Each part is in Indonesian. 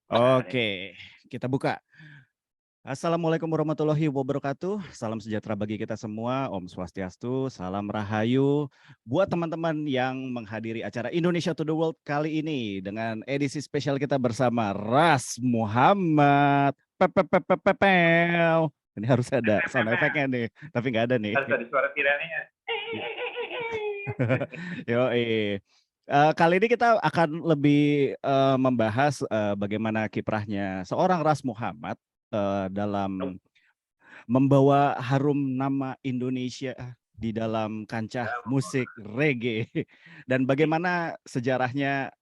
Oke, kita buka. Assalamualaikum warahmatullahi wabarakatuh. Salam sejahtera bagi kita semua. Om Swastiastu, salam rahayu. Buat teman-teman yang menghadiri acara Indonesia to the World kali ini dengan edisi spesial kita bersama Ras Muhammad. Pepepepepepel. Ini harus ada sound effect-nya nih, tapi nggak ada nih. Harus ada suara tiranya. Yoi. Kali ini kita akan lebih membahas bagaimana kiprahnya seorang Ras Muhammad dalam membawa harum nama Indonesia di dalam kancah musik reggae dan bagaimana sejarahnya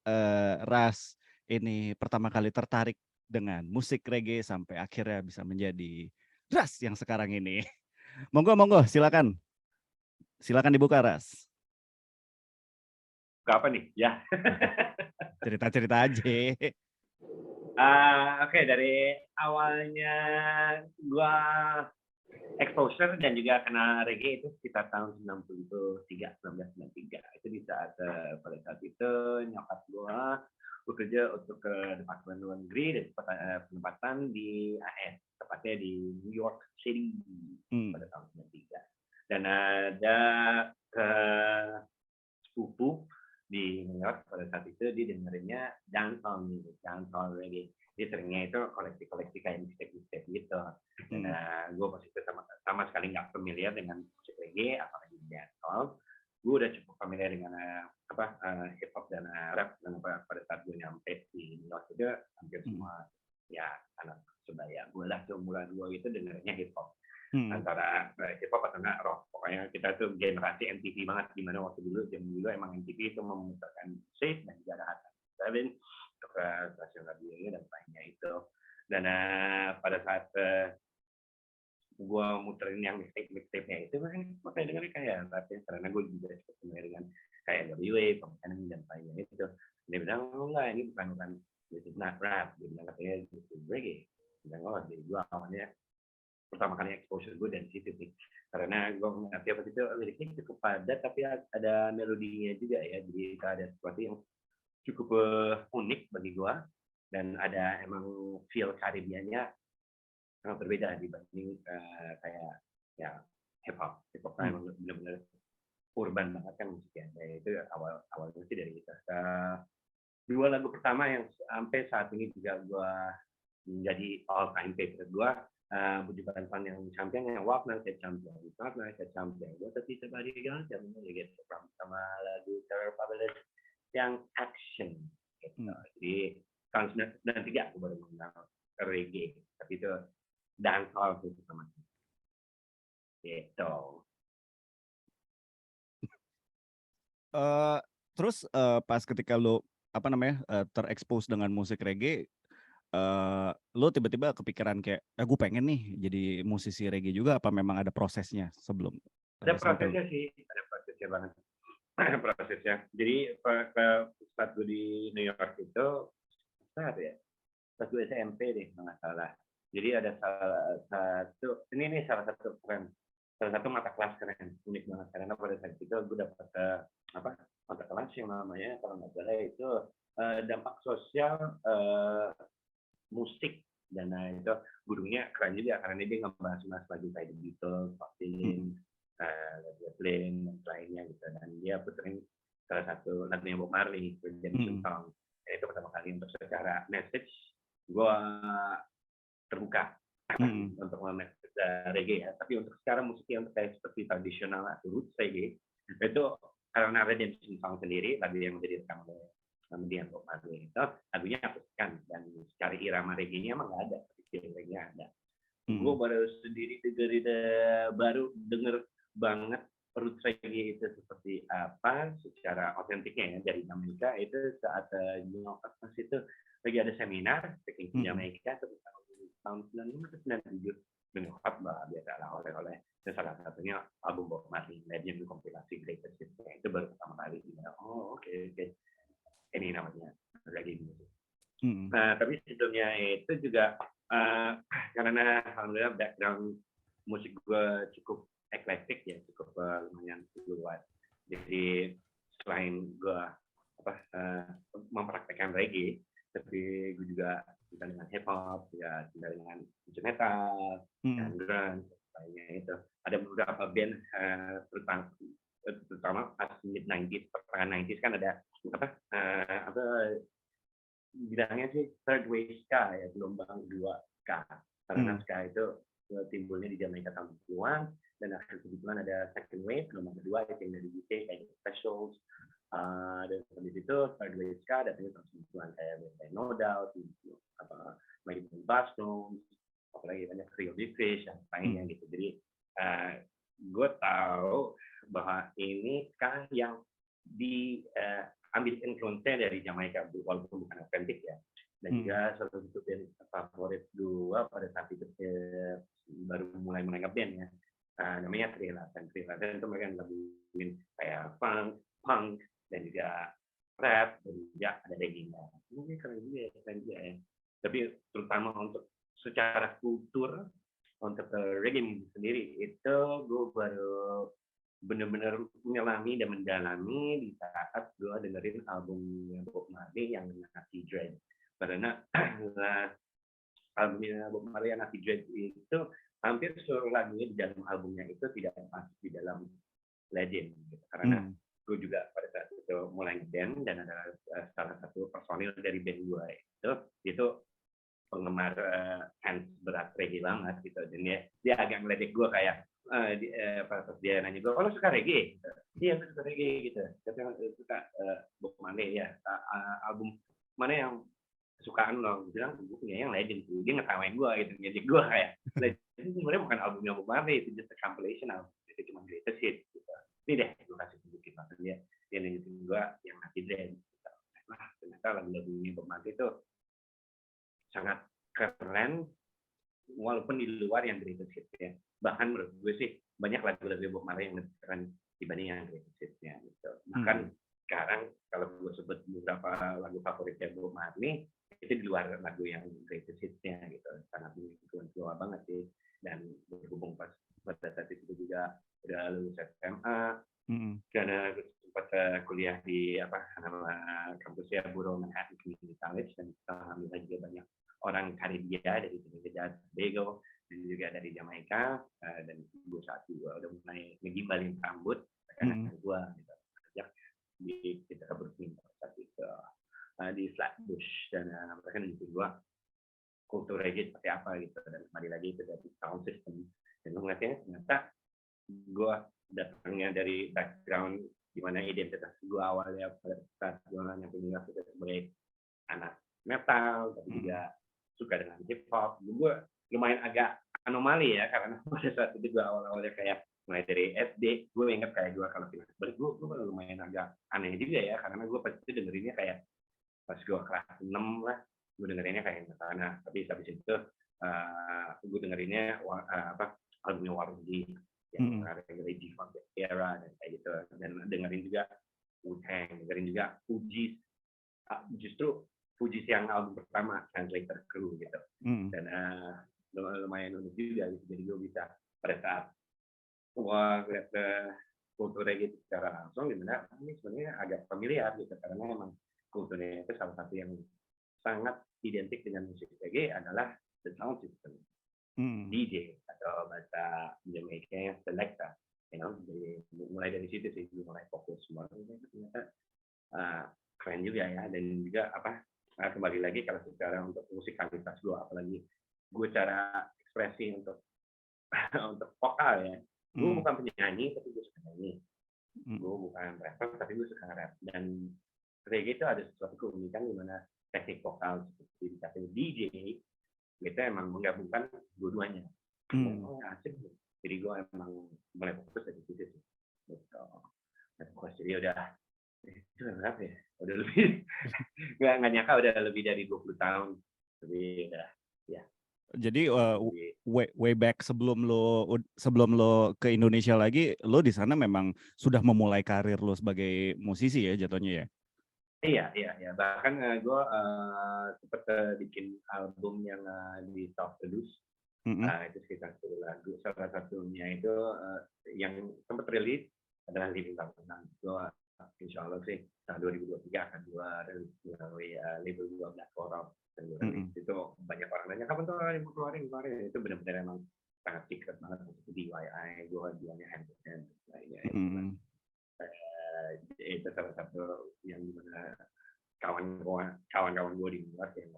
Ras ini pertama kali tertarik dengan musik reggae sampai akhirnya bisa menjadi Ras yang sekarang ini. Monggo, silakan dibuka Ras. Apa nih? Ya. Cerita-cerita aja. Oke, dari awalnya gua exposure dan juga kenal reggae itu sekitar tahun 1993. Itu di saat pada saat itu nyokap gua bekerja untuk ke Departemen Luar Negeri dan penempatan di AS, tepatnya di New York City pada tahun 93. Dan ada sepupu di New York pada saat itu dia dengerinnya dancehall music, dancehall reggae. Dia seringnya itu koleksi kayak mixtape gitu. Dan gue pas itu sama sekali nggak familiar dengan musik reggae, apalagi dancehall. Gue udah cukup familiar dengan hip hop dan rap. Dan pada saat gue nyampe di New York itu hampir semua ya anak sebaya gue lah seumuran gue itu dengerinnya hip hop. Antara hip hop atau enggak rock. Pokoknya kita tuh generasi MTV banget, dimana waktu dulu emang MTV itu memutarkan musik dan juga ada Hot 97 untuk stasiun radio dan lainnya itu. Dan pada saat gue muterin yang mixtape-nya itu kan makanya dengerin kayak tapi karena gue juga cukup familiar dengan kayak NWA, Pemakanan dan lainnya itu. Dia bilang enggak, ini bukan this is not rap. Dia bilang katanya this is reggae. Dia bilang jadi gue awalnya pertama kali exposure gue dari situ sih, karena gue mengerti apa itu liriknya cukup padat tapi ada melodinya juga ya, jadi ada sesuatu yang cukup unik bagi gue dan ada emang feel Karibiannya sangat berbeda dibanding kayak ya hip hop kan emang benar-benar urban banget kan musiknya. Itu awalnya sih dari kita dua lagu pertama yang sampai saat ini juga gue menjadi all time favorite gue. Bujukan fan yang champion yang Walk Like a Champion, gue tapi sebari jangan gitu sama lagu terpopuler yang Action gitu. Jadi tahun 93 aku baru mengenal reggae, tapi itu dancehall itu sama gitu. Terus pas ketika lo terekspos dengan musik reggae, lo tiba-tiba kepikiran kayak, gue pengen nih jadi musisi reggae juga, apa memang ada prosesnya sebelum? Ada prosesnya sih, ada prosesnya banget. Prosesnya. Jadi saat gue di New York itu, saat gue SMP deh, nggak salah. Jadi ada salah satu mata kelas keren, unik banget karena pada saat itu gue dapat mata kelas yang namanya kalau nggak salah itu dampak sosial musik, dan itu gurunya keren juga karena dia ngebahas lagu kayak The Beatles, Led Zeppelin dan lainnya gitu, dan dia puterin salah satu lagunya Bob Marley, Redemption Song. Itu pertama kali untuk secara message gue terbuka untuk message reggae ya. Tapi untuk secara musik yang kayak seperti tradisional atau roots reggae itu karena Redemption Song sendiri lagu yang didirikan oleh kemudian Bob Marley itu lagunya akustikan dan secara irama reggae-nya emang nggak ada, tapi reggae-nya ada. Gue baru denger banget roots reggae itu seperti apa secara otentiknya ya dari Amerika itu saat nyokap pas itu lagi ada seminar speaking di Amerika tahun 95 atau 97 nyokap biasa oleh dan salah satunya album Bob Marley Legend kompilasi Greatest Hits itu baru pertama kali oke. Ini namanya reggae music. Nah, tapi sebelumnya itu juga karena alhamdulillah background musik gue cukup eklektik ya, cukup lumayan luas. Jadi selain gue mempraktekkan reggae, tapi gue juga cinta dengan hip hop, ya cinta dengan metal, dan grunge, lainnya itu. Ada beberapa band terutama pas mid 90s, pertengahan 90s kan ada bilangnya sih third wave ska ya, gelombang kedua ska. Karena ska itu timbulnya di Jamaika tahun 70-an, dan akhir 70-an ada second wave, gelombang kedua yang dari UK kayak Specials, dan habis itu third wave ska datangnya tahun 90-an kayak No Doubt, Mighty Boston, apalagi banyak Real Big Fish dan lainnya gitu. Jadi gue tahu bahwa ini ska yang ambil influence-nya dari Jamaika walaupun bukan autentik ya. Dan juga salah satu band favorit gue pada saat itu baru mulai nge-band ya, namanya Thriller. Dan Thriller itu mereka laguin kayak punk dan juga rap, dan juga ada reggae-nya. Ini keren juga ya. Tapi terutama untuk secara kultur, untuk reggae music sendiri itu gue baru benar-benar menyelami dan mendalami di saat gue dengerin albumnya Bob Marley yang Nazi Dread. Karena albumnya Bob Marley yang Nazi Dread itu hampir seluruh lagunya di dalam albumnya itu tidak masuk di dalam Legend. Gitu. Karena gue juga pada saat itu mulai band, dan ada salah satu personil dari band gue itu penggemar hands berat reggae banget gitu, dan dia agak ngeledek gue kayak pas dia nanya gue, lo suka reggae? Iya, gue suka reggae gitu. Katanya suka Bob Marley ya. Album mana yang kesukaan lo? Gue bilang gue punya yang Legend. Dia ngetawain gue gitu, ngejek gue kayak Legend sebenarnya bukan albumnya Bob Marley, itu just a compilation album, itu cuma greatest hits gitu. Ini deh gue kasih tunjukin waktu dia nunjukin gue yang Nazi Dread. Nah, ternyata lagu-lagunya Bob Marley itu sangat keren, walaupun di luar yang greatest hits ya. Bahkan menurut gue sih banyak lagu-lagu Bob Marley yang lebih keren dibanding yang greatest hits-nya gitu. Bahkan sekarang kalau gue sebut beberapa lagu favoritnya Bob Marley itu di luar lagu yang greatest hits-nya gitu. Sangat influential banget sih. Dan berhubung pas pada saat itu juga udah lulus SMA, karena sempat kuliah di kampusnya Borough Manhattan Community College, dan alhamdulillah juga banyak orang Karibia dari Trinidad Tobago dan juga dari Jamaika, dan gue saat juga udah mulai ngegimbalin rambut karena gue gitu ajak kita ke Brooklyn saat itu di Flatbush, dan mereka nunjukin gue kultur reggae seperti apa gitu, dan kembali lagi itu dari sound system, dan gue ngeliatnya ternyata gue datangnya dari background di mana identitas gue awalnya pada saat gue nyampe universitas sebagai anak metal, tapi juga suka dengan hip hop. Gue lumayan agak anomali ya, karena pada saat itu gue awal-awalnya kayak mulai dari SD, gue inget kayak gue kalau pindah balik gue lumayan agak aneh juga ya, karena gue pas itu dengerinnya kayak pas gue kelas 6 lah, gue dengerinnya kayak Nirvana. Tapi habis itu gue dengerinnya albumnya Warren G yang dari G-Funk era dan kayak gitu, dan dengerin juga Wu-Tang, dengerin juga Fugees, justru Fugees yang album pertama Translator Crew gitu, dan lumayan unik juga gitu. Jadi gue bisa pada saat lihat kultur reggae secara langsung, dimana ini sebenarnya agak familiar gitu, karena memang kulturnya itu salah satu yang sangat identik dengan musik reggae adalah the sound system, DJ atau bahasa Jamaika selector, jadi mulai dari situ sih mulai fokus semua. Ternyata keren juga ya, dan juga kembali lagi kalau secara untuk musikalitas gue, apalagi gue cara ekspresi untuk vokal ya, gue bukan penyanyi tapi gue suka nyanyi, gue bukan rapper tapi gue suka rap, dan reggae itu ada sesuatu keunikan di mana teknik vokal seperti dikasih DJ kita emang menggabungkan dua-duanya. Asik. Jadi gue emang mulai fokus dari situ sih. Jadi udah itu berapa ya? Udah lebih nggak nyangka udah lebih dari 20 tahun. Lebih udah ya. Jadi way back sebelum lo ke Indonesia lagi, lo di sana memang sudah memulai karir lo sebagai musisi ya jatuhnya ya? Iya. Bahkan gue sempat bikin album yang di self produce, itu sekitar 10 lagu. Salah satunya itu yang sempat rilis adalah Living Bangunan. Gue insya Allah sih tahun 2023 akan keluar melalui label 12 Korok. Itu banyak orang nanya kapan tuh keluarin. Itu benar-benar emang sangat secret banget untuk DIY. Gue jualnya hand to hand lainnya. Itu salah satu yang dimana kawan-kawan gue di luar yang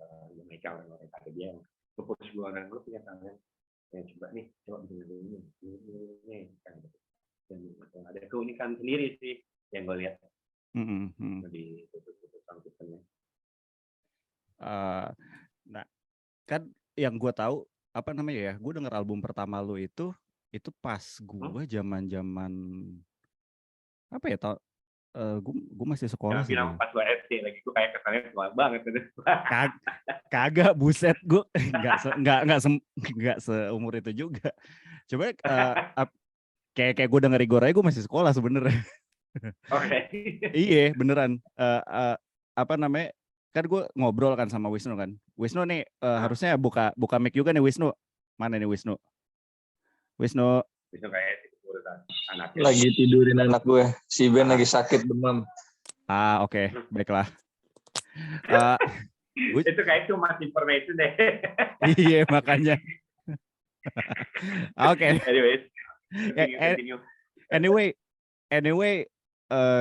mereka orang-orang tadi dia yang push gue dan gue punya tangan yang coba bikin ini kan. Dan ada keunikan sendiri sih yang gue lihat di sistemnya. Nah, kan yang gue tahu apa namanya ya, gue denger album pertama lu itu pas gue zaman apa ya, gue masih sekolah sih. Bilang pas gue SD lagi, gue kayak kesannya tua banget. Kagak, buset, gue nggak seumur itu juga. Coba kayak gue denger Igor aja gue masih sekolah sebenarnya. Oke. Iya beneran. Apa namanya? Kan gue ngobrol kan sama Wisnu kan. Wisnu nih harusnya buka mic juga nih Wisnu. Mana nih Wisnu? Wisnu kayak urusan anaknya. Lagi tidurin anak gue. Si Ben lagi sakit demam. Oke. Baiklah. Itu kayak cuma information deh. Iya makanya. Oke. Anyway,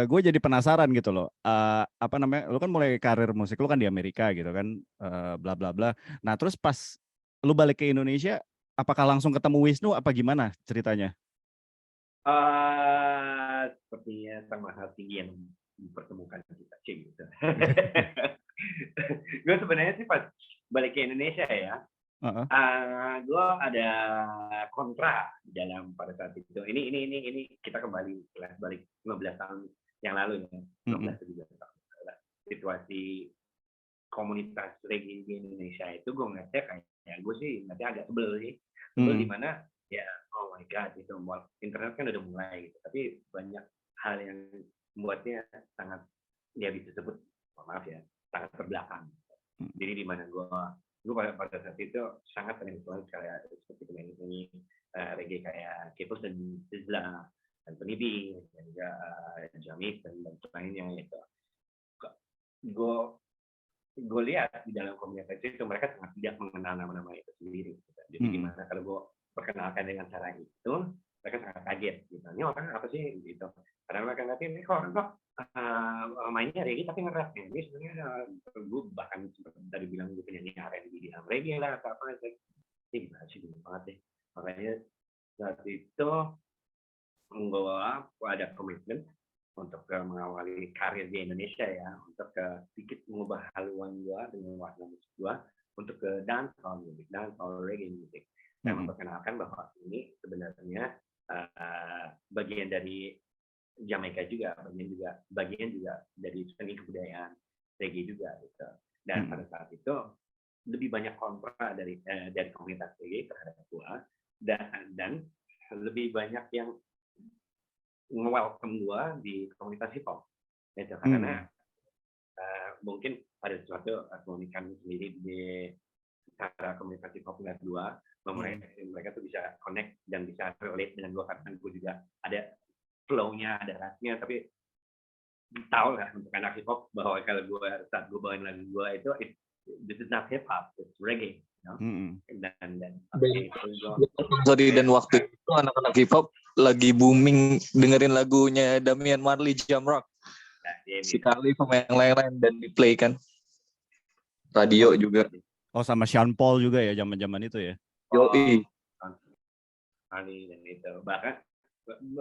gue jadi penasaran gitu loh. Apa namanya? Lu kan mulai karir musik lu kan di Amerika gitu kan, bla bla bla. Nah terus pas lu balik ke Indonesia, apakah langsung ketemu Wisnu apa gimana ceritanya? Sepertinya sama hal tinggi yang dipertemukan kita gitu. Gue sebenarnya sih pas balik ke Indonesia ya, gue ada kontra dalam pada saat itu. Ini kita kembali balik 15 tahun yang lalu ya, 15-17 tahun. Situasi komunitas reggae di Indonesia itu gue ngeliatnya kayak gue sih nanti agak sebel sih. Sebel di mana ya oh my god itu internet kan udah mulai gitu, tapi banyak hal yang membuatnya sangat dia bisa sebut maaf ya sangat terbelakang. Jadi di mana gue pada saat itu sangat terinfluence kayak seperti penyanyi reggae kayak Kepos dan Sizzla dan Tony B dan juga Jamis dan lainnya itu. Gue lihat di dalam komunitas itu mereka sangat tidak mengenal nama-nama itu sendiri. Jadi gimana kalau gue perkenalkan dengan cara itu, mereka sangat kaget. Gitu. Ini orang apa sih gitu? Karena mereka ngerti ini kok mainnya reggae tapi nge-rap. Ini sebenarnya gue bahkan tadi bilang gue penyanyi R&B di dalam reggae lah atau apa. Ini gimana sih bingung banget deh. Makanya saat itu gue ada komitmen untuk mengawali karir di Indonesia ya, untuk sedikit mengubah haluan gue dengan warna musik gue untuk ke dancehall music, dancehall reggae music. Dan memperkenalkan bahwa ini sebenarnya bagian dari Jamaika juga, bagian juga dari seni kebudayaan reggae juga gitu. Dan pada saat itu lebih banyak kontra dari komunitas reggae terhadap gue dan lebih banyak yang nge-welcome gue di komunitas hip hop itu karena mungkin ada sesuatu keunikan sendiri di cara komunitas hip hop ngeliat gue mereka tuh bisa connect dan bisa relate dengan gue karena gue juga ada flow-nya, ada rasnya, tapi tahu lah untuk anak hip hop bahwa kalau saat gue bawain lagu gue itu this is not hip hop, it's reggae. Dan waktu itu anak-anak hip hop lagi booming dengerin lagunya Damian Marley Jamrock. Si Khalif sama yang lain-lain dan di play kan. Radio juga. Oh sama Sean Paul juga ya zaman-zaman itu ya. Yoi. Ali dan itu.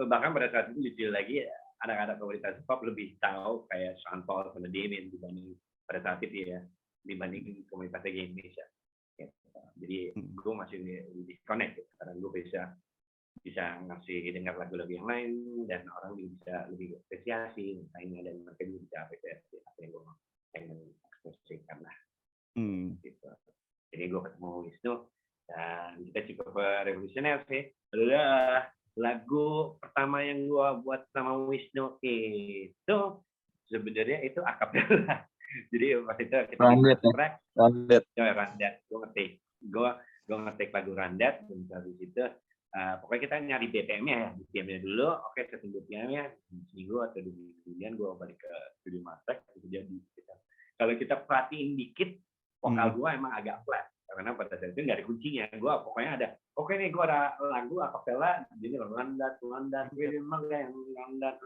Bahkan pada saat itu jujur lagi anak-anak komunitas hip hop lebih tahu kayak Sean Paul sama Damian dibanding pada saat itu ya, dibanding komunitas reggae Indonesia. Jadi gue masih disconnect gitu, karena gue bisa ngasih dengar lagu-lagu yang lain dan orang bisa lebih apresiasi lainnya dan mereka juga bisa apresiasi apa yang gue pengen ekspresikan lah. Gitu. Jadi gue ketemu Wisnu dan kita cukup revolusioner sih. Lagu pertama yang gue buat sama Wisnu itu sebenarnya itu akapela. Jadi waktu itu kita Randet. Gue ngetik lagu Randet dan dari situ pokoknya kita nyari BPM-nya ya, BPM-nya dulu, oke setting BPM-nya seminggu atau 2 minggu kemudian gue balik ke studio master itu jadi gitu. Kalau kita perhatiin dikit vokal gue emang agak flat karena pada saat itu nggak ada kuncinya. Gue pokoknya ada oke nih gue ada lagu akapela jadi landat jadi emang yang landat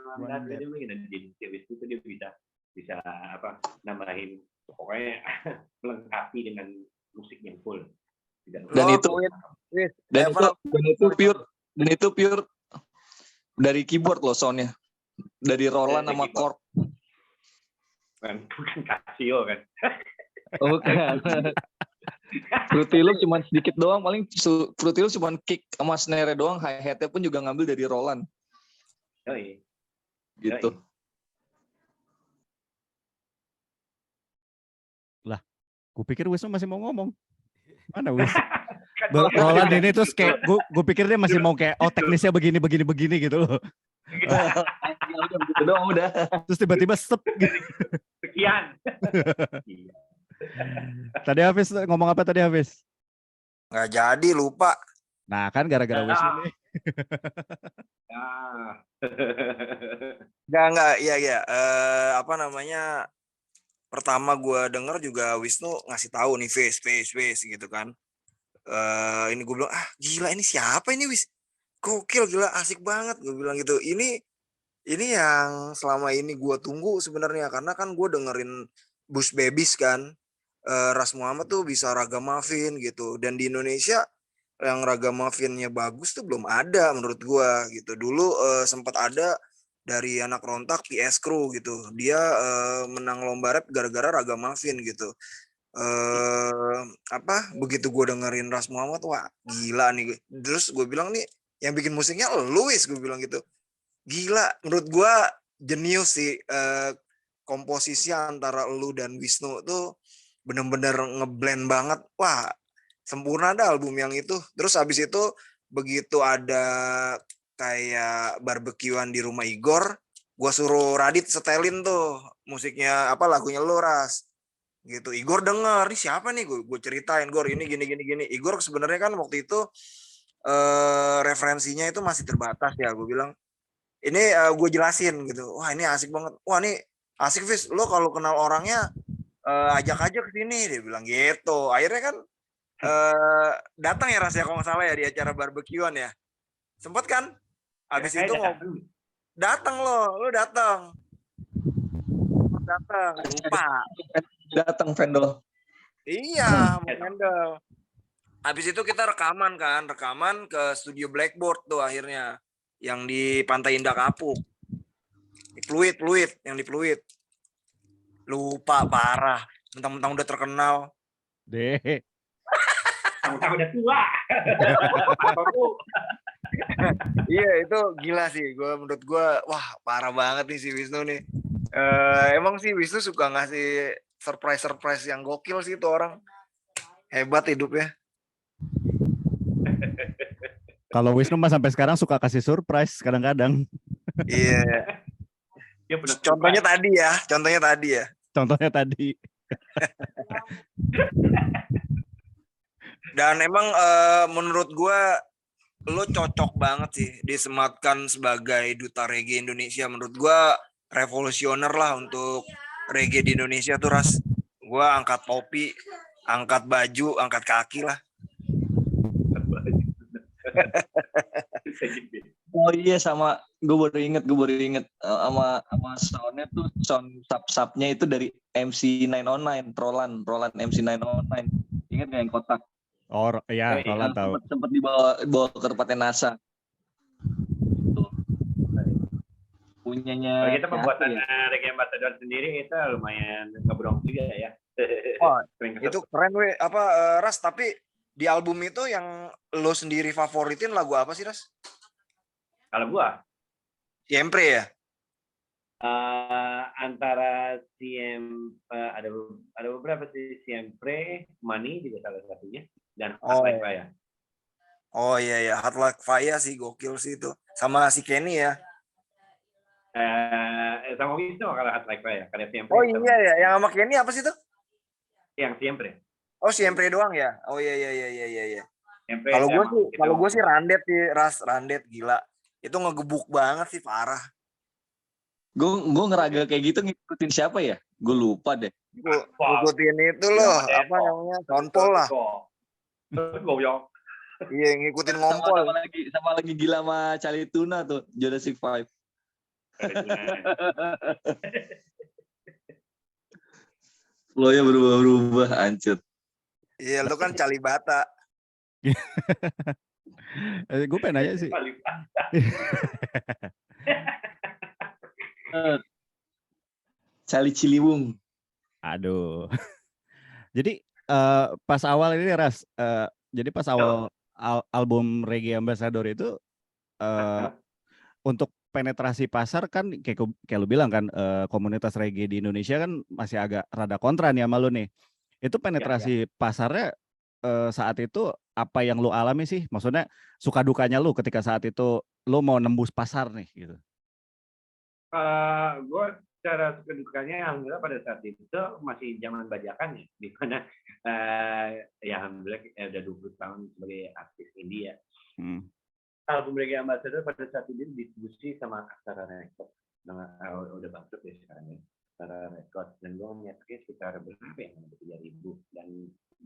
jadi dan jadi itu dia bisa apa nambahin pokoknya melengkapi dengan musik yang full. Dan itu pure dari keyboard loh soundnya, dari Roland sama Korg. Bukan Casio kan? Bukan. Fruity Loop cuma sedikit doang, paling Fruity Loop cuma kick sama snare doang, hi-hatnya pun juga ngambil dari Roland. Gitu. Lah, kupikir Wisnu masih mau ngomong. Mana Wis? Roland ini terus kayak gue pikir dia masih mau kayak teknisnya begini gitu loh. Udah. Terus tiba-tiba stop gitu. Sekian. Tadi Hafiz ngomong apa tadi Hafiz? Nggak jadi, lupa. Nah kan gara-gara Wisnu nih. Nggak, iya. Apa namanya, pertama gue denger juga Wisnu ngasih tahu nih face gitu kan. Ini gue bilang, gila ini siapa ini Wis? Gokil, gila, asik banget. Gue bilang gitu, ini yang selama ini gue tunggu sebenarnya. Karena kan gue dengerin Bush Babies kan. Ras Muhammad tuh bisa ragamuffin gitu. Dan di Indonesia yang ragamuffinnya bagus tuh belum ada menurut gue gitu. Dulu sempat ada dari anak rontak PS Crew gitu. Dia menang lomba rap gara-gara ragamuffin gitu. Begitu gue dengerin Ras Muhammad, wah gila nih. Terus gue bilang nih, yang bikin musiknya Luis, gue bilang gitu. Gila, menurut gue jenius sih. Komposisi antara lu dan Wisnu tuh bener-bener ngeblend banget. Wah, sempurna dah album yang itu. Terus habis itu begitu ada kayak barbekyuan di rumah Igor, gue suruh Radit setelin tuh musiknya lagunya lu Ras. Gitu. Igor denger, nih siapa nih, gue ceritain Gor ini gini. Igor sebenarnya kan waktu itu referensinya itu masih terbatas ya. Gue bilang ini gue jelasin gitu, wah ini asik banget, wah ini asik Fis, lo kalau kenal orangnya ajak aja ke sini, dia bilang gitu. Akhirnya kan datang ya Ras ya, kalau nggak salah ya di acara barbekyuan ya, sempet kan abis itu datang lo datang lupa datang Vendel. Iya, Vendel. Habis itu kita rekaman ke studio Blackboard tuh akhirnya yang di Pantai Indah Kapuk. Di Pluit yang di Pluit. Lupa parah, mentang-mentang udah terkenal. Deh. Mentang-mentang udah tua. Iya, itu gila sih. Menurut gue, wah parah banget nih si Wisnu nih. Emang sih Wisnu suka ngasih surprise yang gokil sih itu orang. Hebat hidupnya. Kalau Wisnu mah sampai sekarang suka kasih surprise kadang-kadang. Iya. Contohnya tadi ya. Dan emang menurut gue lo cocok banget sih disematkan sebagai duta reggae Indonesia. Menurut gue revolusioner lah untuk reggae di Indonesia tuh Ras. Gue angkat topi, angkat baju, angkat kaki lah. Oh iya, sama gue baru inget sama soundnya tuh, sound sub-subnya itu dari MC909, Roland MC909. Ingat nggak yang kotak? Oh ya, Roland tahu. Sempat dibawa ke tempatnya NASA. Gitu. Punyanya. Kalau kita pembuatan reggae ambassador sendiri itu lumayan ngebrong juga ya. Oh, itu keren Ras, tapi di album itu yang lo sendiri favoritin lagu apa sih Ras? Kalau gua Siempre ya? Antara ada beberapa sih, Siempre, Money juga salah satunya, dan Hot Like Fire. Oh iya, Hot Like Fire sih gokil sih itu. Sama si Kenny ya. Sama Wisnu kalau Hot Like Fire. Kalau Siempre. Oh iya ya, yang sama Kenny apa sih tuh? Yang Siempre. Oh Siempre doang ya? Oh iya. SMP Kalau gue emang sih, itu kalau gue sih Randet sih, Randet gila. Itu ngegebuk banget sih, parah. Gue ngeraga kayak gitu ngikutin siapa ya? Gue lupa deh. Gue Wah, ngikutin itu Gila loh, sama apa Depok. namanya, Soundpol lah. Terus goyong. Iya, ngikutin Sama ngompol. sama lagi gila sama Charlie Tuna tuh, Jurassic 5. Flow-nya berubah-ubah, ancut. Iya, lu kan Calibata. Gue pengen nanya sih. Paling Charlie Ciliwung. Aduh. Jadi pas awal ini Ras, jadi pas awal album Reggae Ambassador itu untuk penetrasi pasar kan kayak lu bilang kan, komunitas reggae di Indonesia kan masih agak rada kontra nih sama lu nih. Itu penetrasi pasarnya saat itu apa yang lu alami sih? Maksudnya suka dukanya lu ketika saat itu lu mau nembus pasar nih gitu. gue secara kedukanya alhamdulillah pada saat itu masih zaman bajakan ya, di mana ya alhamdulillah udah 20 tahun sebagai artis indie ya. Album Reggae Ambassador pada saat itu distribusi sama Aksara Records. Udah bangkrut ya sekarang ya. Aksara Records, dan gue ngeliatnya sekitar berapa ya, 3.000. Dan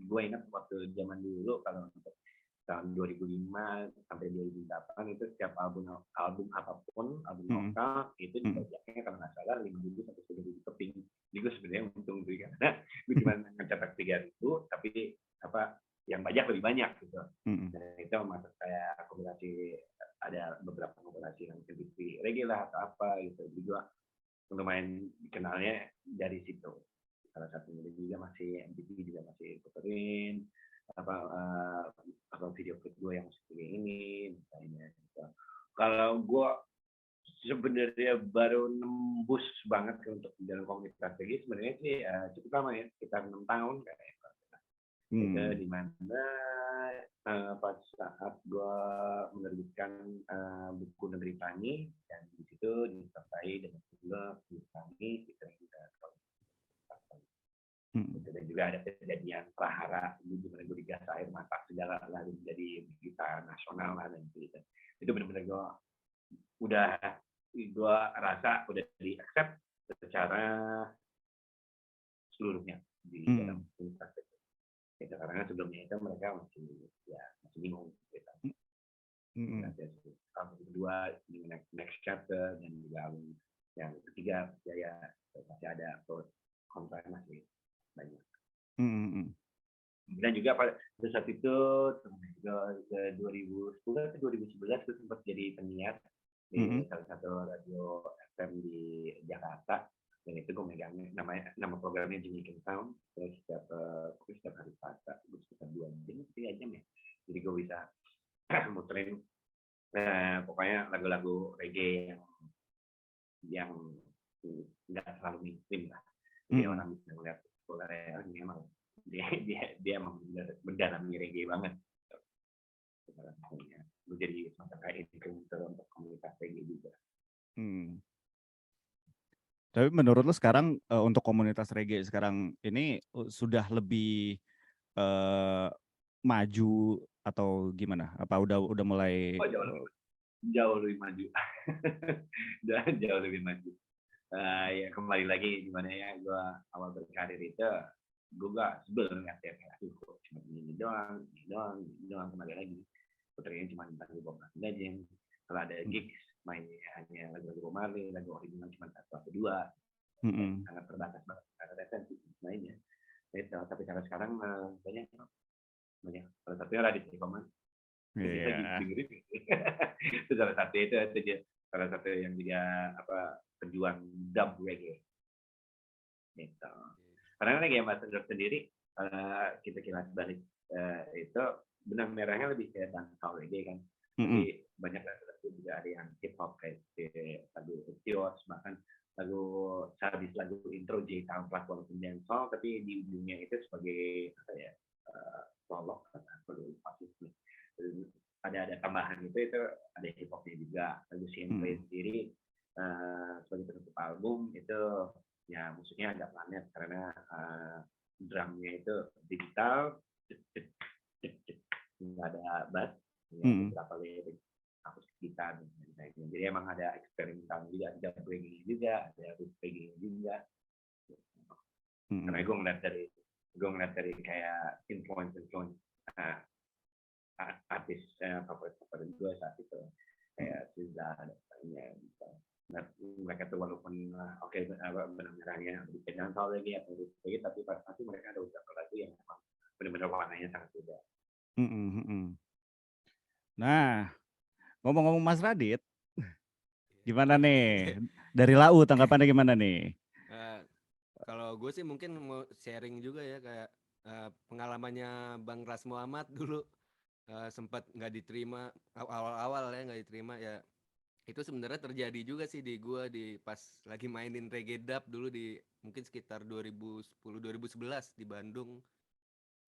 gue ingat waktu zaman dulu kalau untuk tahun 2005 sampai 2008 itu setiap album apapun, album lokal itu dibajaknya kalau nggak salah 5.000 sampai 10.000 keping. Jadi gue sebenarnya untung juga karena gue cuma mencetak 3.000 tapi apa yang bajak lebih banyak gitu. Dan itu masuk kayak akomodasi, ada beberapa akomodasi yang TV reggae lah atau apa gitu. Jadi gue lumayan dikenalnya dari situ. Salah satunya juga masih MTV juga masih puterin apa video klip gue yang seperti ini misalnya. Gitu. Kalau gue sebenarnya baru nembus banget untuk dalam komunitas reggae sebenarnya sih cukup lama ya, sekitar 6 tahun kayaknya. Itu di mana pas saat gue menerbitkan buku Negeri Tani, dan di situ disertai dengan single Tani kita dan juga ada kejadian Prahara di mana gue digas air mata segala lalu menjadi berita nasional lah, dan itu benar-benar gue rasa udah di accept secara seluruhnya di dalam komunitas itu. Karena sebelumnya itu mereka masih bingung gitu. Album kedua di next chapter, dan juga album yang ketiga ya masih ada kontra masih banyak. Dan juga pada saat itu ke 2010 ke 2011 itu sempat jadi penyiar di salah satu radio FM di Jakarta, dan itu gue megang nama programnya Jamaican Sound. Terus setiap hari Selasa sekitar 2 jam ya, jadi gue bisa muterin pokoknya lagu-lagu reggae yang nggak terlalu mainstream lah. Jadi orang bisa ngeliat ini emang dia emang mendalami reggae banget. Gue jadi semacam kayak influencer untuk komunitas reggae juga. Tapi menurut lo sekarang untuk komunitas reggae sekarang ini sudah lebih maju atau gimana? Apa udah mulai jauh lebih maju. Jauh lebih maju. Ya kembali lagi gimana ya, gue awal berkarir itu gue gak sebel ngeliat ya kok cuma ini doang kembali lagi puternya cuma tentang Bob Legend. Kalau ada gigs mainnya hanya lagu-lagu Bob Marley, lagu original cuma 1 atau 2, sangat terbatas banget karena retensi mainnya itu. Tapi karena sekarang banyak salah satunya Radit Koman itu salah satu salah satu yang juga pejuang dub reggae gitu. Karena reggae Ambassador sendiri kita kilas balik itu benang merahnya lebih kayak dancehall reggae kan. Jadi banyak lagu juga ada yang hip hop kayak lagu Tios, bahkan lagu sehabis lagu intro J Town Club walaupun dancehall, tapi di ujungnya itu sebagai prolog atau pasif. Ada tambahan itu ada hip hopnya juga. Lagu Simple sendiri sebagai penutup album itu ya musiknya agak planet karena drumnya itu digital nggak ada bass, ya, Mm-mm. beberapa lirik akustik gitar dan lain-lain. Jadi emang ada eksperimental juga, ada breaking juga, ada root breaking juga. Karena Mm-mm. gue ngeliat dari kayak influence uh, artis favorit gue saat itu kayak Siza dan lainnya gitu. Nah, mereka tuh walaupun oke benar-benarnya bikin dancehall lagi atau lagi, tapi pasti mereka ada beberapa lagu yang memang benar-benar warnanya sangat beda. Mm-mm. Mm-mm. Nah, ngomong-ngomong Mas Radit, gimana nih? Dari Lau tanggapannya gimana nih? Kalau gue sih mungkin mau sharing juga ya kayak pengalamannya Bang Ras Muhammad dulu sempat nggak diterima awal-awal ya nggak diterima ya, itu sebenarnya terjadi juga sih di gue di pas lagi mainin reggae dub dulu di mungkin sekitar 2010-2011 di Bandung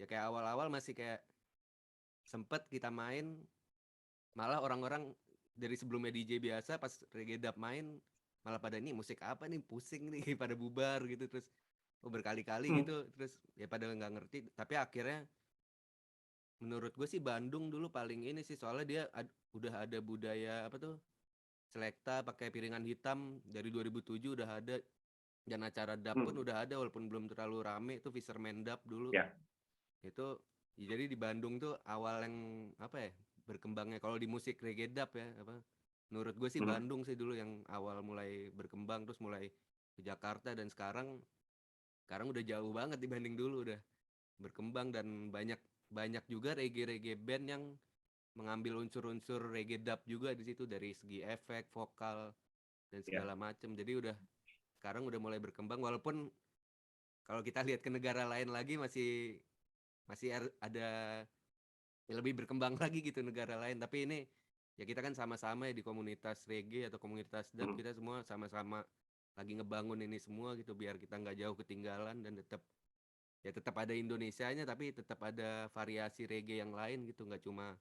ya, kayak awal-awal masih kayak sempet kita main malah orang-orang dari sebelumnya DJ biasa pas reggae dub main malah pada nih musik apa nih pusing nih pada bubar gitu, terus berkali-kali gitu terus ya pada nggak ngerti, tapi akhirnya menurut gue sih Bandung dulu paling ini sih soalnya dia udah ada budaya apa tuh selekta pakai piringan hitam dari 2007 udah ada, dan acara dub pun udah ada walaupun belum terlalu rame, itu Fisherman Dub dulu. Ya. Itu ya, jadi di Bandung tuh awal yang apa ya berkembangnya kalau di musik reggae dub ya apa, menurut gue sih Bandung sih dulu yang awal mulai berkembang, terus mulai ke Jakarta, dan sekarang udah jauh banget dibanding dulu, udah berkembang dan banyak juga reggae band yang mengambil unsur-unsur reggae dub juga di situ dari segi efek, vokal dan segala macam. Jadi sekarang udah mulai berkembang, walaupun kalau kita lihat ke negara lain lagi masih ada ya lebih berkembang lagi gitu negara lain, tapi ini ya kita kan sama-sama ya di komunitas reggae atau komunitas dub, kita semua sama-sama lagi ngebangun ini semua gitu biar kita nggak jauh ketinggalan dan tetap ada Indonesianya tapi tetap ada variasi reggae yang lain gitu, nggak cuma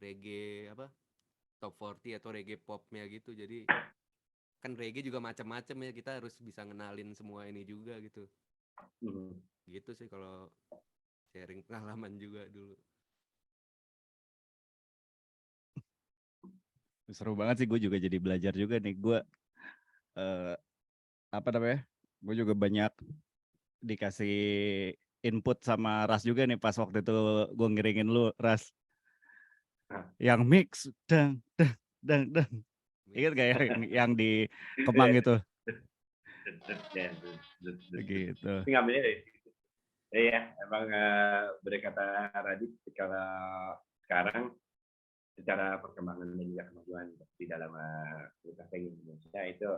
reggae apa top 40 atau reggae popnya gitu. Jadi kan reggae juga macam-macam ya, kita harus bisa ngenalin semua ini juga gitu. Gitu sih kalau sharing pengalaman juga dulu. Seru banget sih, gue juga jadi belajar juga nih. Gue apa namanya? Gue juga banyak dikasih input sama Ras juga nih pas waktu itu gue ngiringin lu, Ras. Yang mix dang. Ingat gak ya yang di Kemang itu? Gitu. Ngambilnya dari situ. Iya, emang berkata Radit, kalau sekarang secara perkembangan dan juga kemajuan di dalam musik Indonesia itu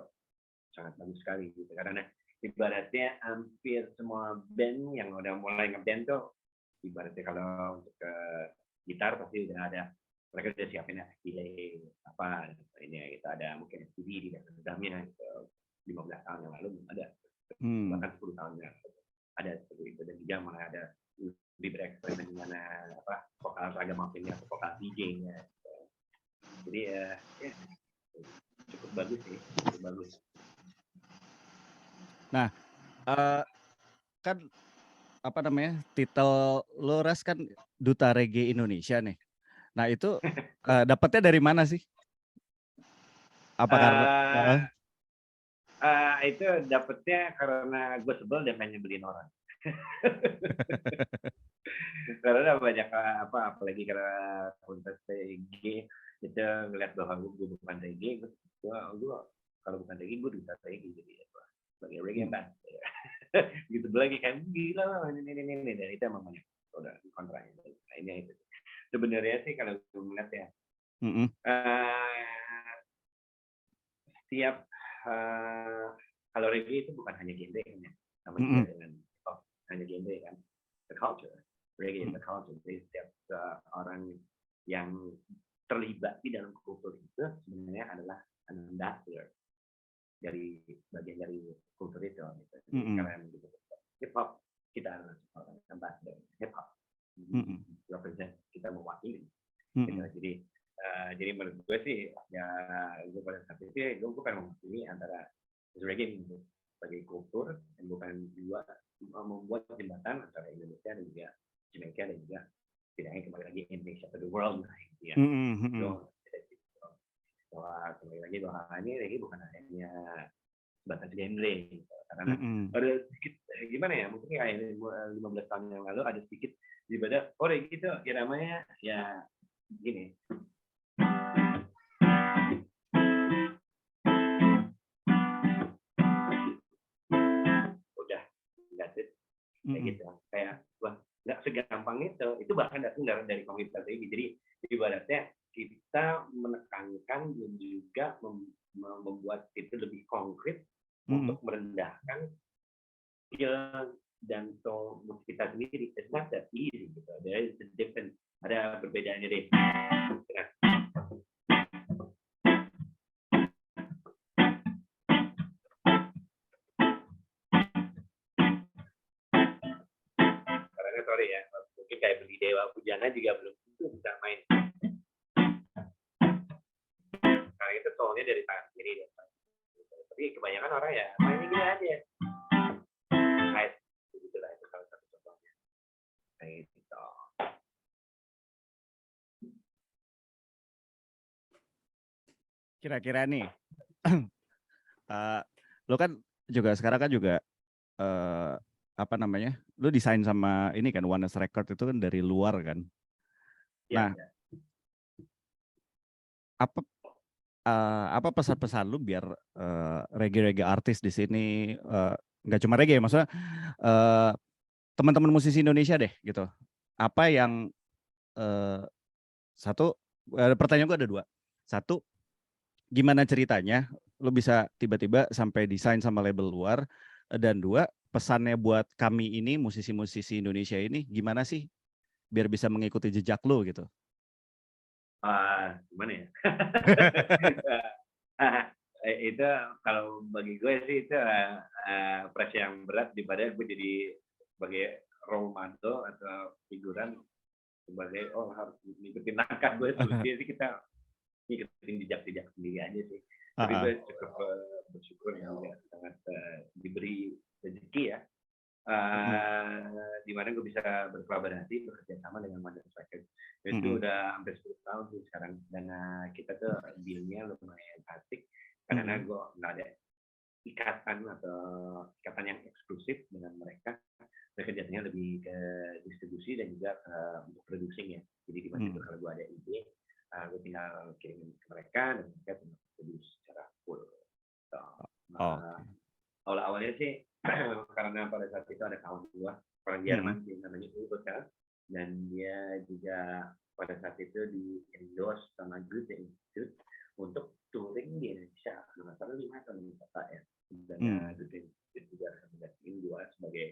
sangat bagus sekali gitu, karena ibaratnya hampir semua band yang udah mulai ngeband tuh ibaratnya kalau untuk gitar pasti udah ada, mereka udah siapin delay apa ini gitu, ada mungkin SPV di dalamnya gitu. 15 tahun yang lalu belum ada, bahkan 10 tahun yang lalu ada seperti itu, dan juga malah ada lebih bereksperimen dengan apa vokal ragam makinnya atau vokal DJ-nya gitu. Jadi ya cukup bagus sih, cukup bagus. Nah, kan apa namanya titel lo Ras kan Duta Reggae Indonesia nih. Nah itu dapatnya dari mana sih? Apa karena itu dapetnya karena gue sebel dan pengen nyebelin orang. Karena banyak apa apalagi karena komunitas reggae itu ngeliat bahwa gue bukan reggae, gue kalau bukan reggae gue duta reggae, jadi sebagai reggae band gitu lagi kan gila lah ini dan itu emang banyak udah kontranya. Nah, ini itu sebenarnya sih kalau gue melihat ya setiap kalau reggae itu bukan hanya genre kan ya, sama juga dengan hanya genre kan, the culture, reggae is the culture. Jadi setiap orang yang terlibat di dalam kultur itu sebenarnya adalah ambassador dari bagian dari kultur itu gitu. Karena gitu, hip hop kita adalah orang ambassador hip hop, represent, kita mewakili gitu. Jadi menurut gue sih ya gue pada saat itu gue bukan mewakili antara reggae sebagai kultur dan bukan juga membuat jembatan antara Indonesia dan juga Jamaica dan juga setidaknya kembali lagi Indonesia to the world lah gitu ya. Bahwa kembali lagi bahwa ini reggae bukan hanya sebatas genre gitu. Karena ada sedikit gimana ya, mungkin kayak 15 tahun yang lalu ada sedikit daripada reggae itu iramanya ya gini. Udah that's it. Kayak gitu. Kayak wah nggak segampang itu bahkan datang dari komunitas reggae. Jadi ibaratnya kita menekankan dan juga membuat itu lebih konkret untuk merendahkan skill dan tone musik kita sendiri. It's not that easy gitu. There is a different, ada perbedaannya deh. Karena sorry ya, mungkin kayak beli Dewa Pujana juga belum tentu bisa main. Karena itu tone-nya dari tangan kiri. Tapi kebanyakan orang ya mainnya gini aja. Kayak begitulah, itu salah satu contohnya. Kayak gitu. Kira-kira nih, lo kan juga sekarang kan juga apa namanya? Lo desain sama ini kan Oneness Record itu kan dari luar kan. Nah, apa pesan-pesan lu biar reggae artis di sini nggak cuma reggae, maksudnya teman-teman musisi Indonesia deh gitu. Apa yang satu pertanyaan gue ada dua. Satu, gimana ceritanya lu bisa tiba-tiba sampai desain sama label luar, dan dua, pesannya buat kami ini musisi-musisi Indonesia ini gimana sih biar bisa mengikuti jejak lu gitu. Gimana ya? Itu kalau bagi gue sih itu pressure yang berat daripada gue jadi sebagai role model atau figuran sebagai harus ngikutin langkah gue terus. Jadi kita ngikutin jejak sendiri aja sih. Tapi gue cukup bersyukur ya sangat diberi rezeki ya. Di mana gue bisa berkolaborasi bekerja sama dengan Oneness Record. Itu udah hampir 10 tahun sih sekarang, dan kita tuh dealnya lumayan asik karena gue nggak ada ikatan yang eksklusif dengan mereka. Kerjanya lebih ke distribusi dan juga untuk producing ya. Jadi di mana kalau gue ada ide, gue tinggal kirimin ke mereka dan mereka tinggal produce secara full. Awal-awalnya sih karena pada saat itu ada kawan gue orang Jerman yang namanya Ulrika, dan dia juga pada saat itu di endorse sama Goethe Institute untuk touring di Indonesia. Masalah 5 tahun ya. Dan Goethe Institute juga menggantiin gue sebagai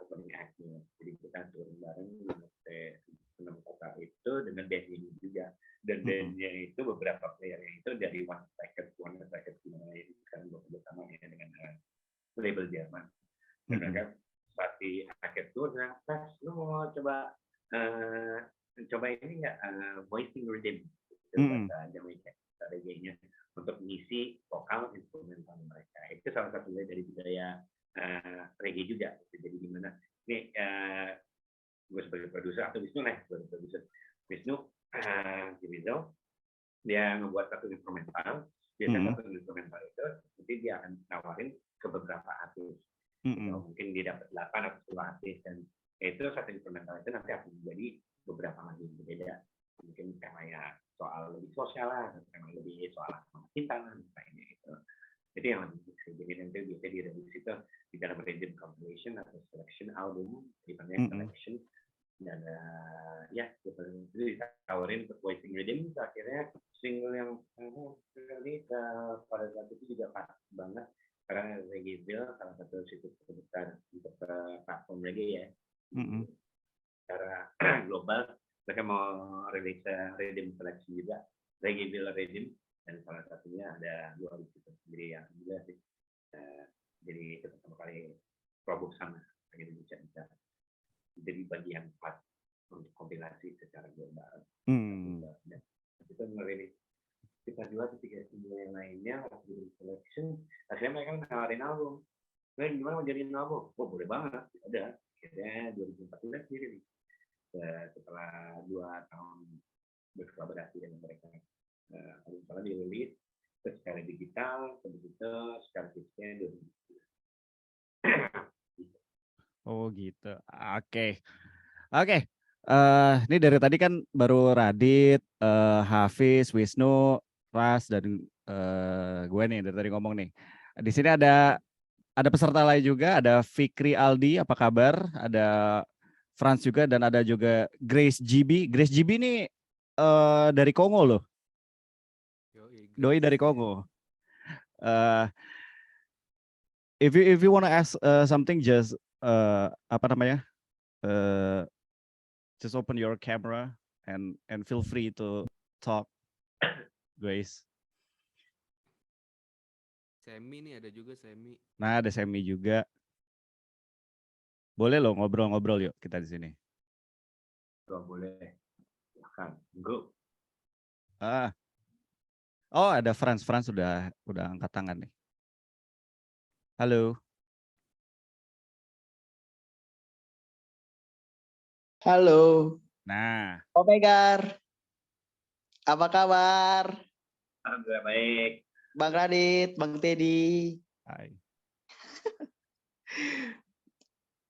opening act-nya. Jadi kita touring bareng di 6 kota itu dengan band ini juga. Dan bandnya itu beberapa playernya itu dari Oneness Record gimana ini sekarang gue bersama ya dengan label Jerman. Dan mereka saat di akhir tour, lu mau coba ini nggak, voicing rhythm itu bahasa Jamaika reggae-nya untuk mengisi vokal instrumental mereka. Itu salah satu dari budaya reggae juga. Jadi gimana nih, gue sebagai produser atau Wisnu sebagai produser. Wisnu dia ngebuat satu instrumental. Biasanya satu instrumental itu nanti dia akan tawarin ke beberapa artis. Mungkin dia dapat 8 atau 10 artis, dan itu satu instrumental itu nanti akan menjadi beberapa lagu yang berbeda. Mungkin kayak soal lebih sosial lah, atau lebih soal cinta lah, misalnya gitu. Jadi yang lebih fix. Jadi nanti biasanya dirilis itu di dalam rhythm compilation atau selection album, dipanggil selection. Dan ya itu ditawarin untuk voicing rhythm. Akhirnya single yang kali pada saat itu juga pas banget karena Reggaeville salah satu situs terbesar untuk platform reggae ya. Secara global mereka mau rilis rhythm selection juga, Reggaeville Rhythm, dan salah satunya ada 2 situs sendiri yang juga sih. Jadi itu pertama kali produk sama Indonesia bisa jadi bagian part untuk kompilasi secara global. Dan itu merilis kita 2 atau 3 single yang lainnya di selection. Akhirnya mereka nawarin album. Gimana mau jadiin album? Boleh banget. Ada. Akhirnya 2014 dirilis. setelah 2 tahun berkolaborasi dengan mereka. Kalau misalnya dirilis secara digital, begitu secara fisiknya 2000. Oh gitu. Oke. Oke. Ini dari tadi kan baru Radit, Hafiz, Wisnu, Ras, dan gue nih dari tadi ngomong nih. Di sini ada peserta lain juga, ada Fikri Aldi, apa kabar? Ada Franz juga, dan ada juga Grace GB. Grace GB ini dari Kongo loh. Doi dari Kongo. If you want to ask something, just apa namanya? Just open your camera and feel free to talk, Grace. Semi nih ada juga Semi. Nah, ada Semi juga. Boleh loh ngobrol-ngobrol yuk kita di sini. Boleh. Silahkan. Go. Oh, ada Franz. Franz udah angkat tangan nih. Halo. Halo, Nah, Omegar. Apa kabar? Alhamdulillah baik. Bang Radit, Bang Teddy. hai.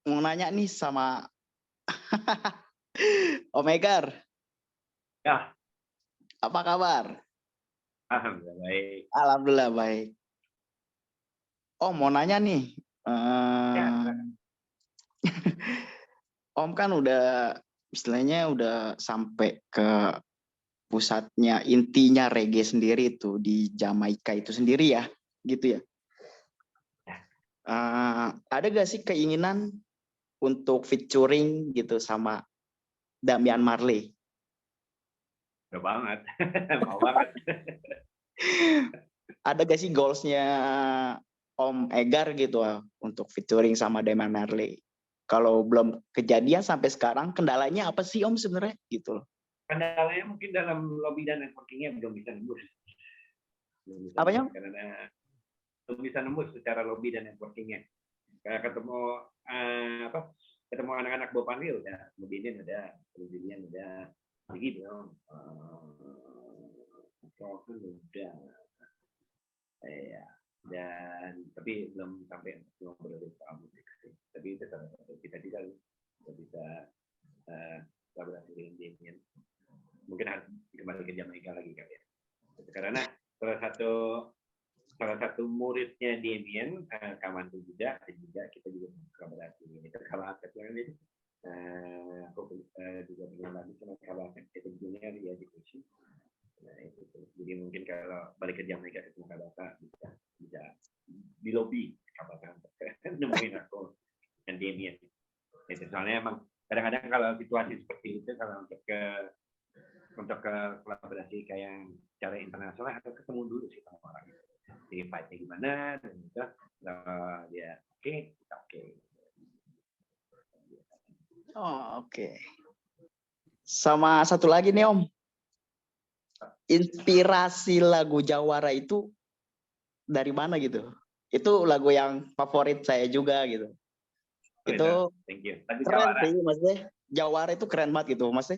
Mau nanya nih sama Omegar. Ya, Apa kabar? alhamdulillah baik. Alhamdulillah baik. Oh, mau nanya nih. Ya, Om kan udah istilahnya udah sampai ke pusatnya intinya reggae sendiri tuh di Jamaika itu sendiri ya, gitu ya. Ada gak sih keinginan untuk featuring gitu sama Damian Marley? udah banget. Mau banget. Ada gak sih goalsnya Om Egar gitu untuk featuring sama Damian Marley? Kalau belum kejadian sampai sekarang, kendalanya apa sih Om sebenarnya gitu loh? Kendalanya mungkin dalam lobby dan networkingnya belum bisa nembus. Apanya? Karena belum bisa nembus secara lobby dan networkingnya. Kayak ketemu ketemu anak-anak Bopandi udah, Mudinin ada, Mudinin ada, lagi belum, udah, ya. Dan tapi belum sampai ngobrol soal musik sih. Tapi itu salah satu kita juga bisa kolaborasi dengan Damien. Mungkin harus kembali ke Jamaika lagi kali ya. Karena salah satu muridnya Damien, Kamantu juga, dan juga kita juga kolaborasi. Itu kalau aset yang ini, aku juga punya lagi sama kalau aset itu junior di education. Nah, itu. Jadi mungkin kalau balik ke Jamaika ketemu Kabaka bisa di lobby Kabaka nemuin aku dan Damien. Itu soalnya emang kadang-kadang kalau situasi seperti itu, kalau untuk ke kolaborasi kayak yang secara internasional atau ketemu dulu sih sama orang. Di fight-nya gimana dan itu dia oke. Oh, oke. Sama satu lagi nih Om. Inspirasi lagu Jawara itu dari mana gitu? Itu lagu yang favorit saya juga gitu. Itu thank you. Tapi keren Jawara. sih maksudnya. Jawara itu keren banget gitu maksudnya.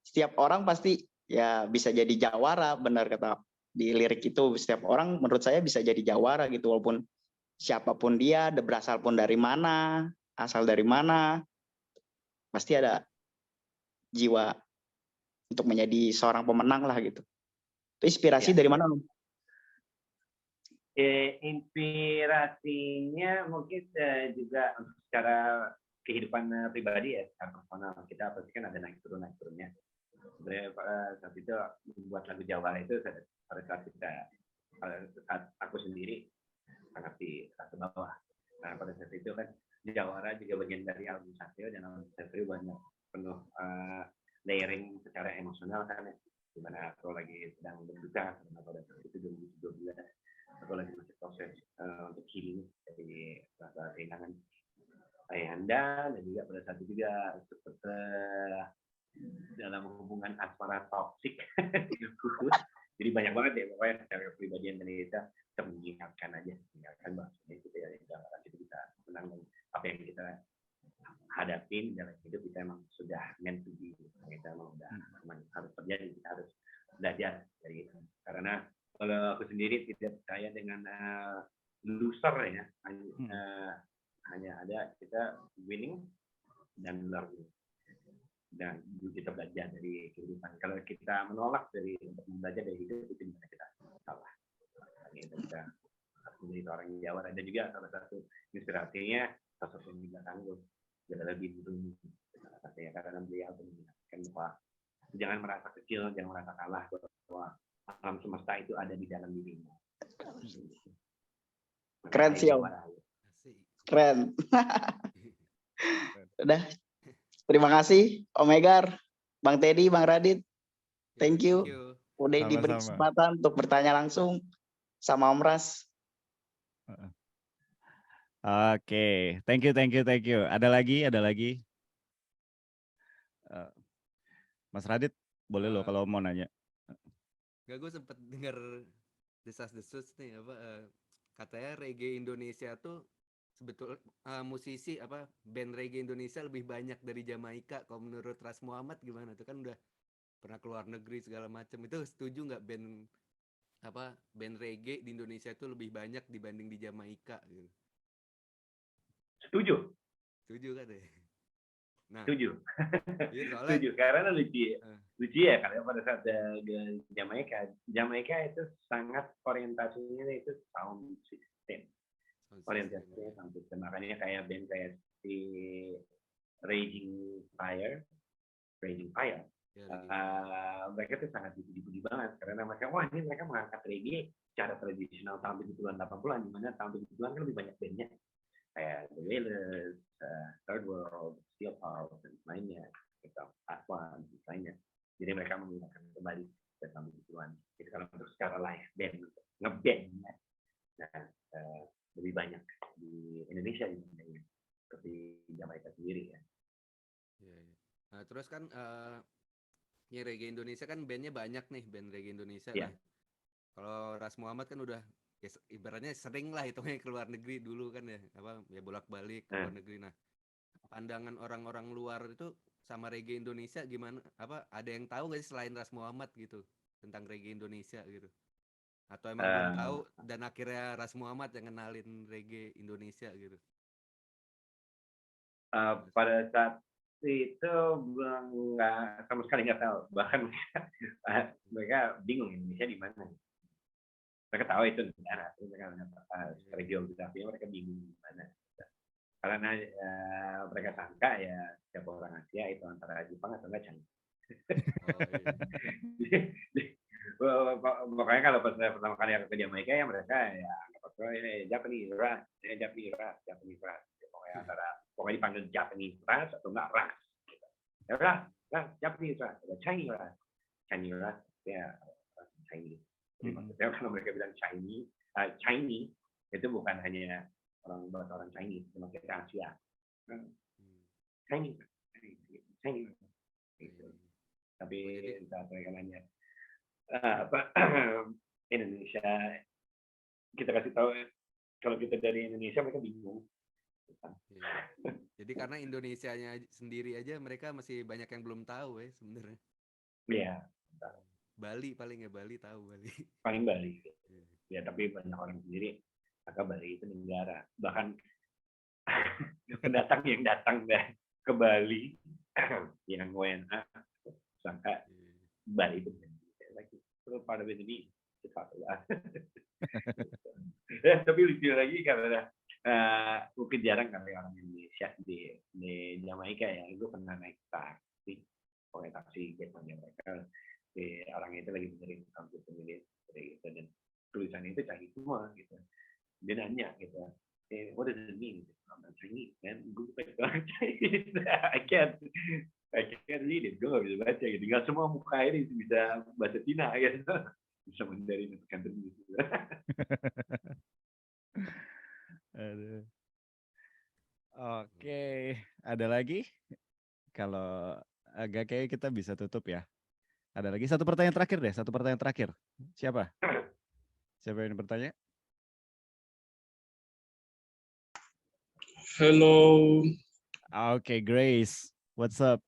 Setiap orang pasti ya bisa jadi jawara, benar kata di lirik itu. Setiap orang menurut saya bisa jadi jawara gitu, walaupun siapapun dia, berasal pun dari mana, asal dari mana, pasti ada jiwa untuk menjadi seorang pemenang lah gitu. Itu inspirasi dari mana? Inspirasinya mungkin juga secara kehidupan pribadi ya, secara personal. Kita pasti kan ada naik turunnya. Sebenarnya saat itu membuat lagu Jawa itu pada saat aku sendiri sangat di rasa bawah. Nah pada saat itu kan Jawara juga bagian dari album Satrio, dan album Satrio banyak penuh layering secara emosional kan ya. Dimana aku lagi sedang berduka karena pada saat itu 2012 aku lagi masih proses untuk healing dari rasa kehilangan ayahanda, dan juga pada saat itu juga dalam hubungan asmara toksik. Jadi banyak banget ya pokoknya secara kepribadian kita mengingatkan bahwa kita bisa menang dan apa yang kita hadapin dalam hidup kita emang sudah meant to be, kita emang udah harus terjadi, kita harus belajar dari itu. Karena kalau aku sendiri tidak percaya dengan loser ya, hanya ada kita winning dan learning, dan kita belajar dari kehidupan. Kalau kita menolak dari untuk belajar dari hidup, itu dimana kita salah. Kita harus menjadi orang yang jawara. Dan juga salah satu inspirasinya sosok yang juga tangguh, jadi lebih dulu katanya, karena beliau mengingatkan bahwa jangan merasa kecil, jangan merasa kalah, bahwa alam semesta itu ada di dalam dirimu. Keren sih Om. Keren. Udah. Terima kasih Om Egar, Bang Teddy, Bang Radit. Thank you. Udah diberi kesempatan untuk bertanya langsung sama Om Ras. Oke, thank you. Ada lagi? Mas Radit, boleh loh kalau mau nanya. Gak, gue sempet dengar desas-desus nih katanya reggae Indonesia tuh musisi band reggae Indonesia lebih banyak dari Jamaika. Kalau menurut Ras Muhammad gimana tuh, kan udah pernah keluar negeri segala macam, itu setuju nggak band reggae di Indonesia itu lebih banyak dibanding di Jamaika gitu? Setuju kan deh. Nah, setuju. iya, soalnya, setuju, karena lucu ya, kalau pada saat Jamaika itu sangat orientasinya itu sound system. Orientasinya sound system. Makanya kayak band kayak si Raging Fire, mereka tuh sangat dipuji banget, karena mereka mengangkat reggae secara tradisional tahun 70-an 80-an, di mana tahun 70-an kan lebih banyak bandnya kayak The Wailers, Third World, Steel Pulse, dan lainnya, gitu, Aqua, dan lainnya. Jadi mereka menggunakan kembali ke tahun 70-an. Jadi kalau untuk secara live band, ngebandnya, lebih banyak di Indonesia dibanding seperti Jamaika sendiri ya. Nah, terus kan ya reggae Indonesia kan bandnya banyak nih, band reggae Indonesia. Yeah. Nah, kalau Ras Muhammad kan udah ya, ibaratnya sering lah hitungnya ke luar negeri dulu kan ya, bolak-balik ke luar negeri. Nah, pandangan orang-orang luar itu sama reggae Indonesia gimana? Ada yang tahu nggak sih selain Ras Muhammad gitu tentang reggae Indonesia gitu? Atau emang belum tahu dan akhirnya Ras Muhammad yang kenalin reggae Indonesia gitu? Pada saat itu sama sekali nggak tahu, bahkan mereka bingung Indonesia di mana. Mereka tahu itu negara, mereka secara geografi mereka bingung di mana. Karena mereka sangka ya setiap orang Asia itu antara Jepang atau enggak China. Pokoknya kalau pertama kali aku ke Jamaika ya mereka ya Japanese ras. Pokoknya dipanggil Japanese ras atau enggak ras. Gitu. Ya ras, Japanese ras, Chinese ras, ya Chinese. Maksudnya kalau mereka bilang Chinese itu bukan hanya orang Chinese, cuma kita Asia. Chinese. Gitu. Tapi saat mereka nanya Indonesia, kita kasih tahu kalau kita dari Indonesia mereka bingung. Jadi karena Indonesianya sendiri aja mereka masih banyak yang belum tahu ya sebenarnya. Iya. Bali paling tahu Bali. Paling Bali. Ya tapi banyak orang sendiri maka Bali itu negara. Bahkan pendatang yang datang ke Bali yang WNA sangka Bali itu lagi. Terus pada begini tapi lucu lagi karena mungkin jarang kali orang Indonesia di Jamaika ya. Gue pernah naik taksi getnya mereka. Orang itu lagi benerin kampus sendiri gitu, dan tulisannya itu Chinese semua gitu. Dia nanya gitu, what does it mean? I'm Chinese, man. Gue pakai Chinese. I can't read it. Gue nggak bisa baca gitu. Nggak semua muka ini bisa bahasa Cina gitu. Bisa Mandarin atau Cantonese gitu. Oke, ada lagi? Kalau agak kayak kita bisa tutup ya. Ada lagi satu pertanyaan terakhir. Siapa yang bertanya? Hello. Okay, Grace, what's up?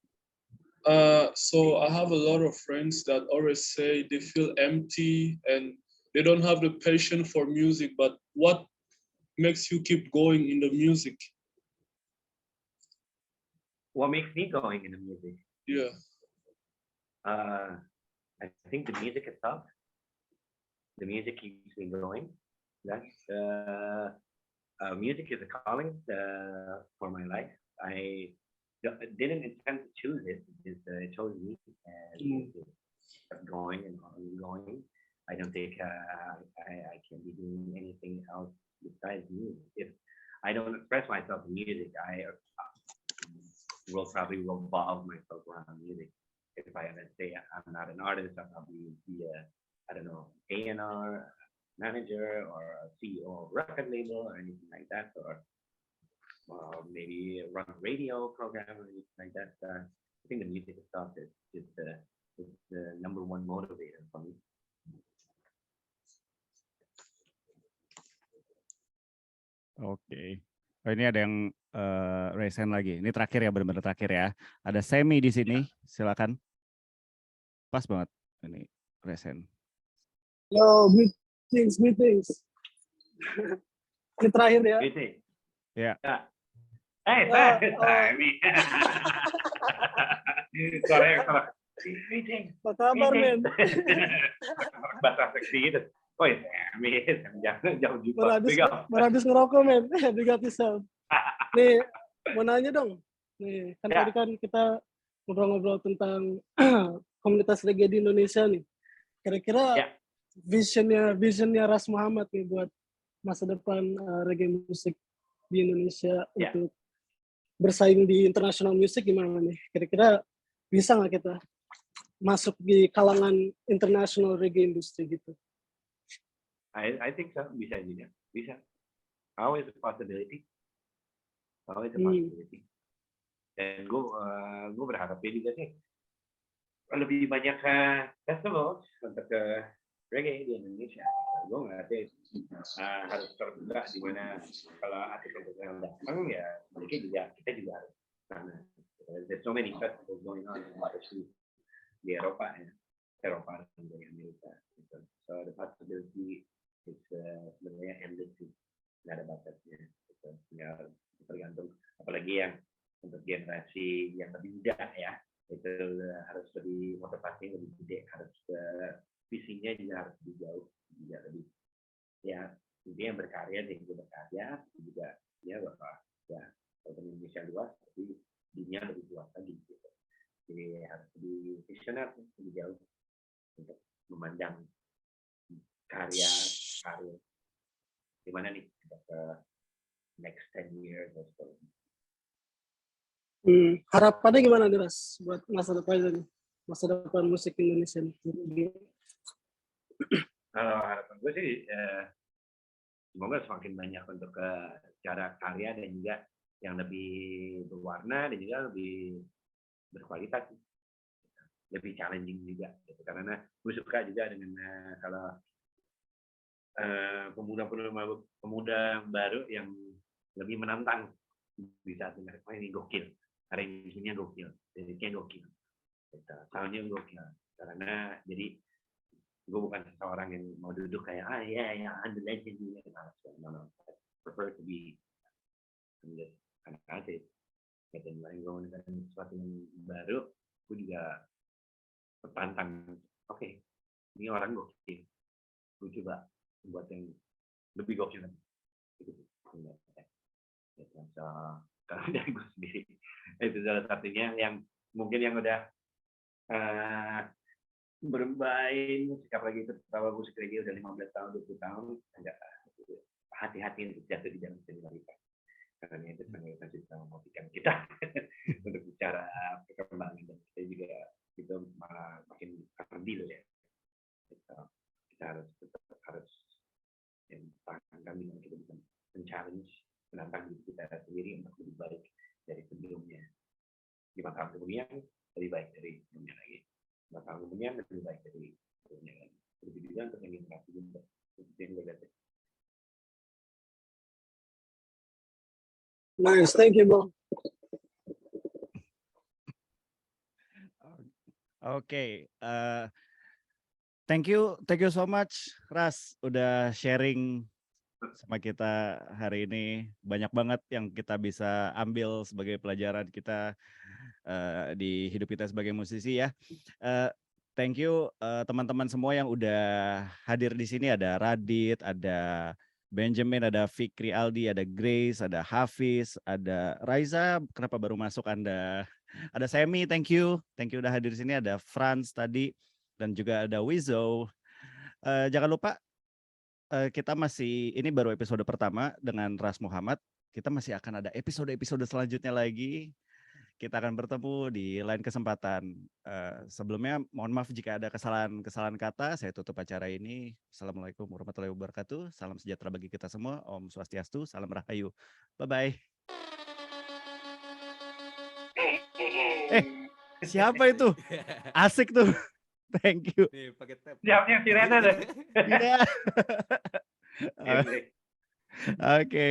So I have a lot of friends that always say they feel empty and they don't have the passion for music, but what makes you keep going in the music? What makes me going in the music? Yeah. I think the music itself. The music keeps me going. That's music is a calling for my life. I didn't intend to choose it. It chose me, and it kept going and going. I don't think I can be doing anything else besides music. If I don't express myself in music, I will probably revolve myself around music. If I ever say I'm not an artist, I'll probably be a, I don't know, A&R manager or a CEO of a record label or anything like that, or maybe run a radio program or anything like that. I think the music itself is the number one motivator for me. Oke. Oh, ini ada yang raise hand lagi. Ini terakhir ya, benar-benar terakhir ya. Ada Semi di sini, silakan. Pas banget ini raise hand. Yo, meetings. Ini terakhir ya. Meeting. Ya. Hey, Semi. Sorry. Meeting. Apa kabar, men? Bahasa seksi gitu. Oh ya, Semi. Jangan jauh juga. Baru habis ngerokok, men. Big up yourself. Nih, mau nanya dong. Nih, kan tadi kan kita ngobrol-ngobrol tentang komunitas reggae di Indonesia nih. Kira-kira visionnya Ras Muhammad nih buat masa depan reggae musik di Indonesia untuk bersaing di international music gimana nih? Kira-kira bisa nggak kita masuk di kalangan international reggae industry gitu? I think so. Bisa juga. Bisa. Always a possibility. Always a possibility. Dan gue berharapnya juga sih lebih banyak festival untuk reggae di Indonesia. Gue ngeliatnya harus terbuka di mana kalau artis yang datang ya kita juga harus karena there's so many festivals going on di Eropa dan di Amerika. So the possibility is sebenarnya endless sih, nggak ada batasnya. Tinggal tergantung, apalagi yang untuk generasi yang lebih muda ya, itu harus lebih motivasi lebih gede, harus visinya juga harus lebih jauh, juga lebih ya intinya berkarya dan juga berkarya juga ya bapak ya kalau Indonesia luas tapi dunia lebih luas lagi gitu. Jadi harus lebih visioner, lebih jauh untuk memandang karya gimana nih untuk next 10 years or so. Harapannya gimana nih Mas buat masa depan musik Indonesia nih? Kalau harapan gue sih semoga semakin banyak untuk cara karya dan juga yang lebih berwarna dan juga lebih berkualitas, lebih challenging juga gitu. Karena gue suka juga dengan kalau pemuda baru yang lebih menantang di saat dengar, oh ini gokil, arrangementnya gokil, liriknya gokil, soundnya gokil. Karena jadi gue bukan seseorang yang mau duduk kayak I'm the legend gitu. No. I prefer to be kind of artist. Dan lain gue menekan sesuatu yang baru, gue juga tertantang. Oke, ini orang gokil, gue coba buat yang lebih gokil lagi. So, kalau dari gue sendiri itu salah satunya yang mungkin yang udah bermain sikap lagi itu tertawa musik lagi udah 15 tahun 20 tahun agak hati-hati untuk jatuh di dalam senioritas karena itu senioritas bisa mematikan kita untuk bicara perkembangan dan kita juga itu malah makin kerdil ya kita harus tangan dengan kita bisa men-challenge menantang diri kita sendiri untuk lebih baik dari sebelumnya 5 tahun kemudian lebih baik dari sebelumnya lagi 5 tahun kemudian lebih baik dari sebelumnya lagi lebih juga untuk yang generasi juga itu yang gue lihat. Nice, thank you bro. Oke, thank you so much Ras udah sharing sama kita hari ini. Banyak banget yang kita bisa ambil sebagai pelajaran kita di hidup kita sebagai musisi ya. Thank you teman-teman semua yang udah hadir di sini. Ada Radit, ada Benjamin, ada Fikri Aldi, ada Grace, ada Hafiz, ada Raiza. Kenapa baru masuk Anda? Ada Semi, thank you udah hadir di sini. Ada Franz tadi dan juga ada Wizo. Jangan lupa kita masih, ini baru episode pertama dengan Ras Muhammad. Kita masih akan ada episode-episode selanjutnya lagi. Kita akan bertemu di lain kesempatan. Sebelumnya mohon maaf jika ada kesalahan kata. Saya tutup acara ini. Assalamualaikum warahmatullahi wabarakatuh. Salam sejahtera bagi kita semua. Om Swastiastu. Salam Rahayu. Bye-bye. Siapa itu? Asik tuh. Thank you. Nih, pakai tab. Siapnya sirene deh. Iya. Oke.